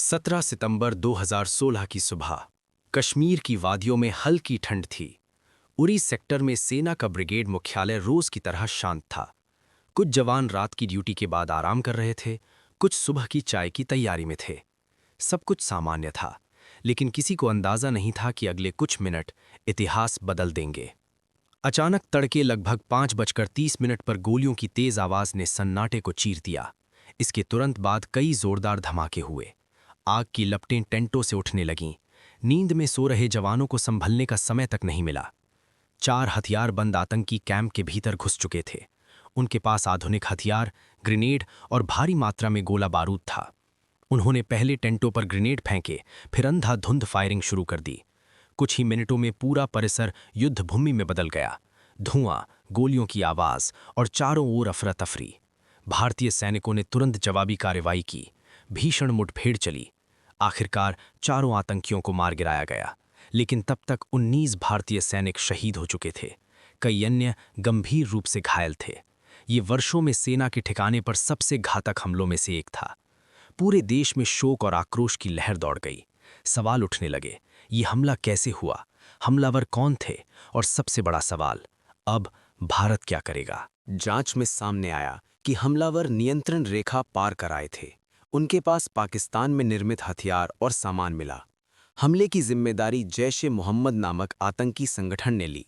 17 सितंबर 2016 की सुबह कश्मीर की वादियों में हल्की ठंड थी। उरी सेक्टर में सेना का ब्रिगेड मुख्यालय रोज की तरह शांत था। कुछ जवान रात की ड्यूटी के बाद आराम कर रहे थे, कुछ सुबह की चाय की तैयारी में थे। सब कुछ सामान्य था, लेकिन किसी को अंदाजा नहीं था कि अगले कुछ मिनट इतिहास बदल देंगे। अचानक तड़के लगभग 5:30 पर गोलियों की तेज आवाज ने सन्नाटे को चीर दिया। इसके तुरंत बाद कई जोरदार धमाके हुए। आग की लपटें टेंटों से उठने लगीं। नींद में सो रहे जवानों को संभलने का समय तक नहीं मिला। 4 हथियारबंद आतंकी कैंप के भीतर घुस चुके थे। उनके पास आधुनिक हथियार, ग्रेनेड और भारी मात्रा में गोला बारूद था। उन्होंने पहले टेंटों पर ग्रेनेड फेंके, फिर अंधाधुंध फायरिंग शुरू कर दी। कुछ ही मिनटों में पूरा परिसर युद्ध भूमि में बदल गया। धुआं, गोलियों की आवाज और चारों ओर अफरा-तफरी। भारतीय सैनिकों ने तुरंत जवाबी कार्रवाई की। भीषण मुठभेड़ चली। आखिरकार चारों आतंकियों को मार गिराया गया, लेकिन तब तक 19 भारतीय सैनिक शहीद हो चुके थे। कई अन्य गंभीर रूप से घायल थे। ये वर्षों में सेना के ठिकाने पर सबसे घातक हमलों में से एक था। पूरे देश में शोक और आक्रोश की लहर दौड़ गई। सवाल उठने लगे, ये हमला कैसे हुआ, हमलावर कौन थे, और सबसे बड़ा सवाल, अब भारत क्या करेगा? जांच में सामने आया कि हमलावर नियंत्रण रेखा पार कर आए थे। उनके पास पाकिस्तान में निर्मित हथियार और सामान मिला। हमले की जिम्मेदारी जैश-ए-मोहम्मद नामक आतंकी संगठन ने ली।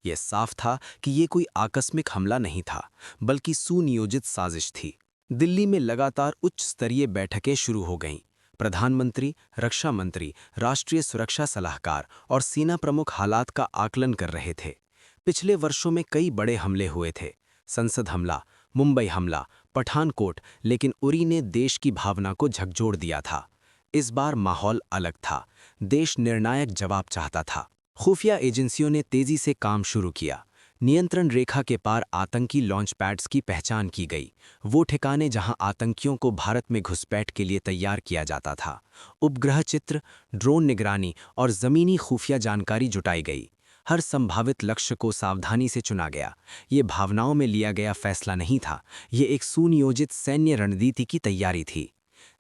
यह साफ था कि ये कोई आकस्मिक हमला नहीं था, बल्कि सुनियोजित साजिश थी। दिल्ली में लगातार उच्च स्तरीय बैठकें शुरू हो गईं। प्रधानमंत्री, रक्षा मंत्री, राष्ट्रीय सुरक्षा सलाहकार और सेना प्रमुख हालात का आकलन कर रहे थे। पिछले वर्षों में कई बड़े हमले हुए थे, संसद हमला, मुंबई हमला, पठानकोट, लेकिन उरी ने देश की भावना को झकझोर दिया था। इस बार माहौल अलग था। देश निर्णायक जवाब चाहता था। खुफिया एजेंसियों ने तेजी से काम शुरू किया। नियंत्रण रेखा के पार आतंकी लॉन्च पैड्स की पहचान की गई, वो ठिकाने जहां आतंकियों को भारत में घुसपैठ के लिए तैयार किया जाता था। उपग्रह चित्र, ड्रोन निगरानी और ज़मीनी खुफिया जानकारी जुटाई गई। हर संभावित लक्ष्य को सावधानी से चुना गया। ये भावनाओं में लिया गया फैसला नहीं था, ये एक सुनियोजित सैन्य रणनीति की तैयारी थी।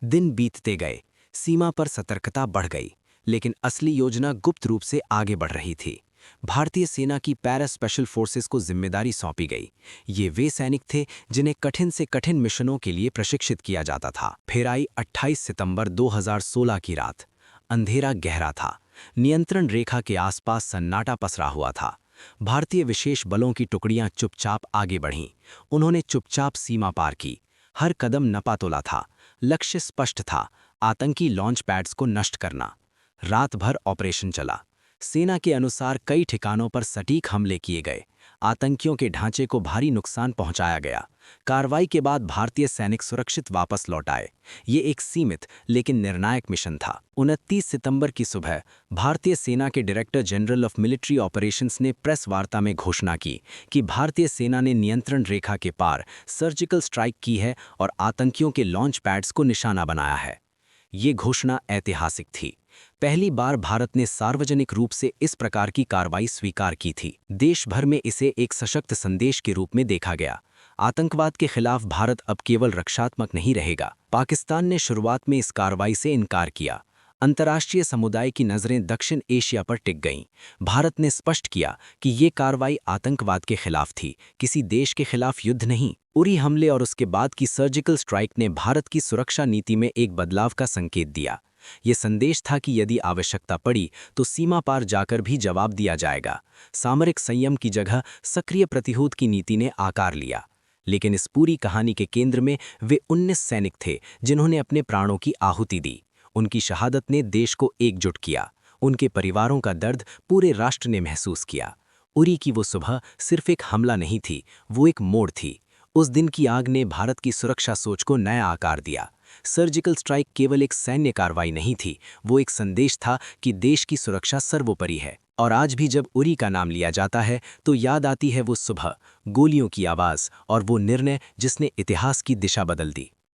दिन बीतते गए, सीमा पर सतर्कता बढ़ गई, लेकिन असली योजना गुप्त रूप से आगे बढ़ रही थी। भारतीय सेना की पैरा स्पेशल फोर्सेस को जिम्मेदारी सौंपी गई। ये वे सैनिक थे जिन्हें कठिन से कठिन मिशनों के लिए प्रशिक्षित किया जाता था। फिर आई 28 सितंबर 2016 की रात। अंधेरा गहरा था। नियंत्रण रेखा के आसपास सन्नाटा पसरा हुआ था। भारतीय विशेष बलों की टुकड़ियां चुपचाप आगे बढ़ीं। उन्होंने चुपचाप सीमा पार की। हर कदम नपातोला था। लक्ष्य स्पष्ट था, आतंकी लॉन्च पैड्स को नष्ट करना। रात भर ऑपरेशन चला। सेना के अनुसार कई ठिकानों पर सटीक हमले किए गए। आतंकियों के ढांचे को भारी नुकसान पहुंचाया गया। कार्रवाई के बाद भारतीय सैनिक सुरक्षित वापस लौट आए। ये एक सीमित लेकिन निर्णायक मिशन था। 29 सितंबर की सुबह भारतीय सेना के director general of military operations ने प्रेस वार्ता में घोषणा की कि भारतीय सेना ने नियंत्रण रेखा के पार सर्जिकल स्ट्राइक की है और आतंकियों के लॉन्च पैड्स को निशाना बनाया है। ये घोषणा ऐतिहासिक थी। पहली बार भारत ने सार्वजनिक रूप से इस प्रकार की कार्रवाई स्वीकार की थी। देश भर में इसे एक सशक्त संदेश के रूप में देखा गया। आतंकवाद के खिलाफ भारत अब केवल रक्षात्मक नहीं रहेगा। पाकिस्तान ने शुरुआत में इस कार्रवाई से इनकार किया। अंतर्राष्ट्रीय समुदाय की नज़रें दक्षिण एशिया पर टिक गईं। भारत ने स्पष्ट किया कि ये कार्रवाई आतंकवाद के खिलाफ थी, किसी देश के खिलाफ युद्ध नहीं। उरी हमले और उसके बाद की सर्जिकल स्ट्राइक ने भारत की सुरक्षा नीति में एक बदलाव का संकेत दिया। ये संदेश था कि यदि आवश्यकता पड़ी तो सीमा पार जाकर भी जवाब दिया जाएगा। सामरिक संयम की जगह सक्रिय प्रतिरोध की नीति ने आकार लिया। लेकिन इस पूरी कहानी के केंद्र में वे 19 सैनिक थे जिन्होंने अपने प्राणों की आहुति दी। उनकी शहादत ने देश को एकजुट किया। उनके परिवारों का दर्द पूरे राष्ट्र ने महसूस किया। उरी की वो सुबह सिर्फ एक हमला नहीं थी, वो एक मोड़ थी। उस दिन की आग ने भारत की सुरक्षा सोच को नया आकार दिया। सर्जिकल स्ट्राइक केवल एक सैन्य कार्रवाई नहीं थी, वो एक संदेश था कि देश की सुरक्षा सर्वोपरि है। और आज भी जब उरी का नाम लिया जाता है तो याद आती है वो सुबह, गोलियों की आवाज़ और वो निर्णय जिसने इतिहास की दिशा बदल दी।